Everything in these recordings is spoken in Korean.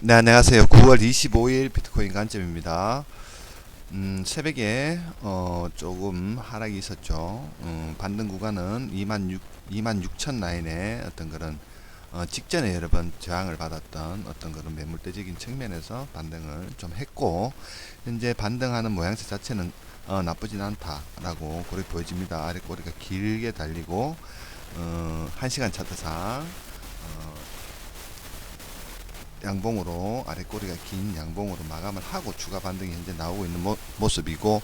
네, 안녕하세요. 9월 25일 비트코인 관점입니다. 새벽에 조금 하락이 있었죠. 반등 구간은 26,000 라인의 어떤 그런 직전에 여러 번 저항을 받았던 어떤 그런 매물대적인 측면에서 반등을 좀 했고, 현재 반등하는 모양새 자체는 나쁘진 않다라고 그렇게 보여집니다. 아래 꼬리가 길게 달리고 1시간 차트상 양봉으로 아래 꼬리가 긴 양봉으로 마감을 하고 추가 반등이 현재 나오고 있는 모습이고,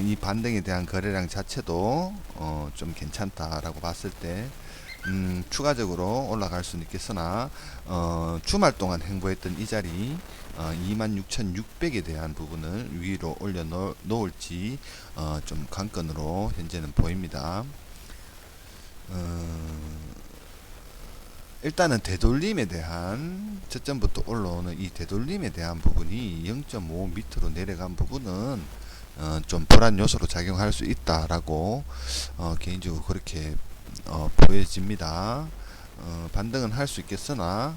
이 반등에 대한 거래량 자체도 좀 괜찮다라고 봤을 때 추가적으로 올라갈 수는 있겠으나 주말 동안 행보했던 이 자리 26,600에 대한 부분을 위로 올려 놓을지 좀 관건으로 현재는 보입니다. 일단은 되돌림에 대한 저점부터 올라오는 이 되돌림에 대한 부분이 0.5 밑으로 내려간 부분은 좀 불안 요소로 작용할 수 있다라고 개인적으로 그렇게 보여집니다. 반등은 할 수 있겠으나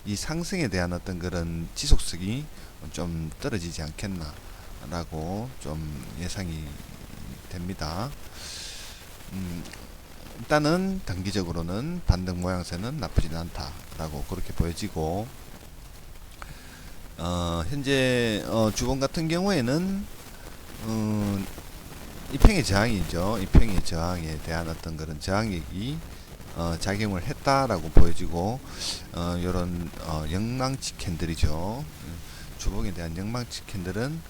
이 상승에 대한 어떤 그런 지속성이 좀 떨어지지 않겠나라고 좀 예상이 됩니다. 일단은 단기적으로는 반등 모양새는 나쁘진 않다라고 그렇게 보여지고, 현재 주봉 같은 경우에는 이평의 저항이죠. 이평의 저항에 대한 어떤 그런 저항력이 작용을 했다라고 보여지고, 요런 영망치 캔들이죠. 주봉에 대한 영망치 캔들은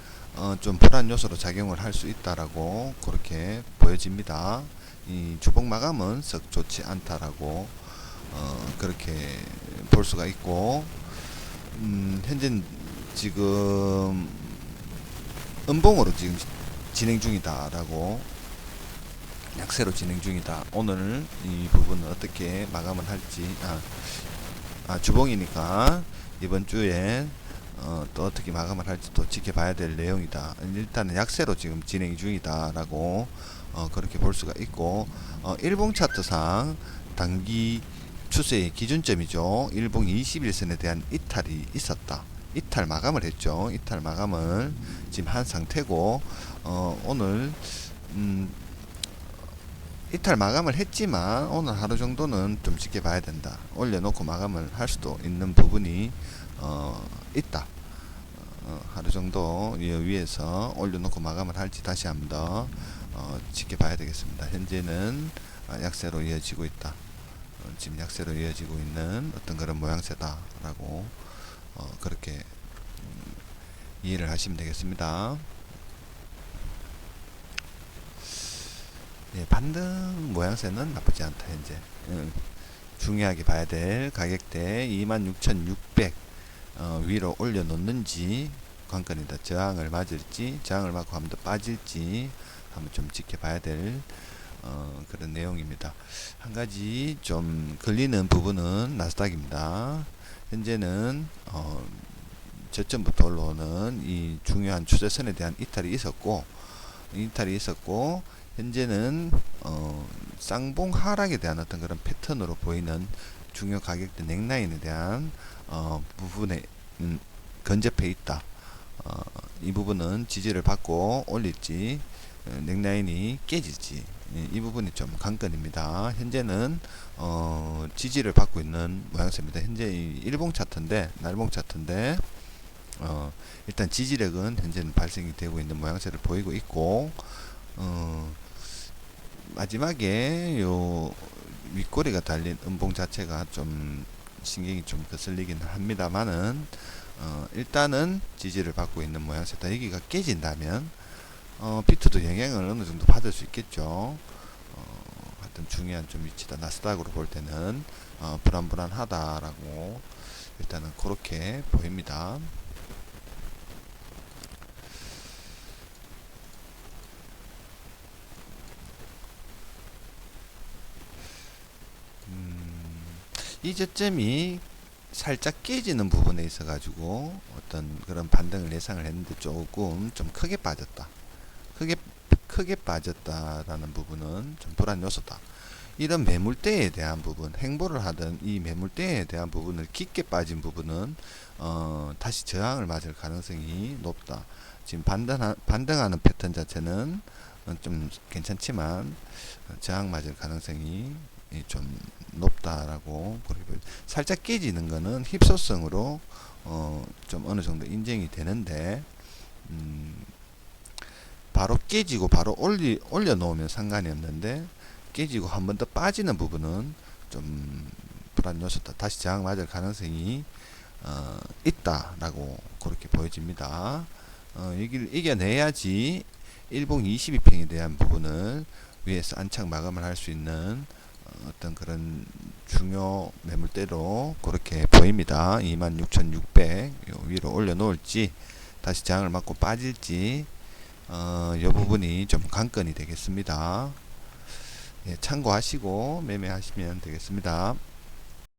좀 불안 요소로 작용을 할 수 있다라고 그렇게 보여집니다. 이 주봉 마감은 썩 좋지 않다라고 그렇게 볼 수가 있고, 현재 지금 음봉으로 지금 진행 중이다라고, 약세로 진행 중이다. 오늘 이 부분은 어떻게 마감을 할지, 주봉이니까 이번 주에 또 어떻게 마감을 할지 또 지켜봐야 될 내용이다. 일단은 약세로 지금 진행 중이다라고 그렇게 볼 수가 있고, 일봉 차트상 단기 추세의 기준점이죠. 일봉 21선에 대한 이탈이 있었다. 이탈 마감을 했죠. 이탈 마감을 지금 한 상태고, 오늘 이탈 마감을 했지만 오늘 하루 정도는 좀 지켜봐야 된다. 올려놓고 마감을 할 수도 있는 부분이 있다. 하루 정도 위에서 올려놓고 마감을 할지 다시 한번 더 지켜봐야 되겠습니다. 현재는 약세로 이어지고 있다. 지금 약세로 이어지고 있는 어떤 그런 모양새다라고 그렇게 이해를 하시면 되겠습니다. 예, 반등 모양새는 나쁘지 않다. 현재 중요하게 봐야 될 가격대 26,600 위로 올려놓는지 관건이다. 저항을 맞을지, 저항을 맞고 한번 더 빠질지 한번 좀 지켜봐야 될 그런 내용입니다. 한 가지 좀 걸리는 부분은 나스닥입니다. 현재는 저점부터 올라오는 이 중요한 추세선에 대한 이탈이 있었고, 현재는 쌍봉 하락에 대한 어떤 그런 패턴으로 보이는 중요 가격대 넥라인에 대한 부분에 근접해 있다. 이 부분은 지지를 받고 올릴지, 넥라인이 깨질지, 이 부분이 좀 관건입니다. 현재는 지지를 받고 있는 모양새입니다. 현재 일봉 차트인데, 날봉 차트인데, 일단 지지력은 현재는 발생이 되고 있는 모양새를 보이고 있고, 마지막에 요 윗꼬리가 달린 음봉 자체가 좀 신경이 좀 거슬리긴 합니다만은, 일단은 지지를 받고 있는 모양새다. 여기가 깨진다면 비트도 영향을 어느 정도 받을 수 있겠죠. 하여튼 중요한 좀 위치다. 나스닥으로 볼 때는 불안불안하다라고 일단은 그렇게 보입니다. 이 저점이 살짝 깨지는 부분에 있어 가지고 어떤 그런 반등을 예상을 했는데 조금 좀 크게 빠졌다. 크게 빠졌다라는 부분은 좀 불안 요소다. 이런 매물대에 대한 부분, 행보를 하던 이 매물대에 대한 부분을 깊게 빠진 부분은 다시 저항을 맞을 가능성이 높다. 지금 반등하는 패턴 자체는 좀 괜찮지만 저항 맞을 가능성이 좀 높다라고 그렇게 살짝 깨지는 거는 힙소성으로 좀 어느 정도 인정이 되는데 바로 깨지고 바로 올려 놓으면 상관이 없는데 깨지고 한 번 더 빠지는 부분은 좀 불안 요소다. 다시 저항 맞을 가능성이 있다라고 그렇게 보여집니다. 여기를 이겨내야지 일봉 22평에 대한 부분을 위에서 안착 마감을 할 수 있는 어떤 그런 중요 매물대로 그렇게 보입니다. 26,600 위로 올려놓을지 다시 저항을 맞고 빠질지 이 부분이 좀 관건이 되겠습니다. 예, 참고하시고 매매하시면 되겠습니다.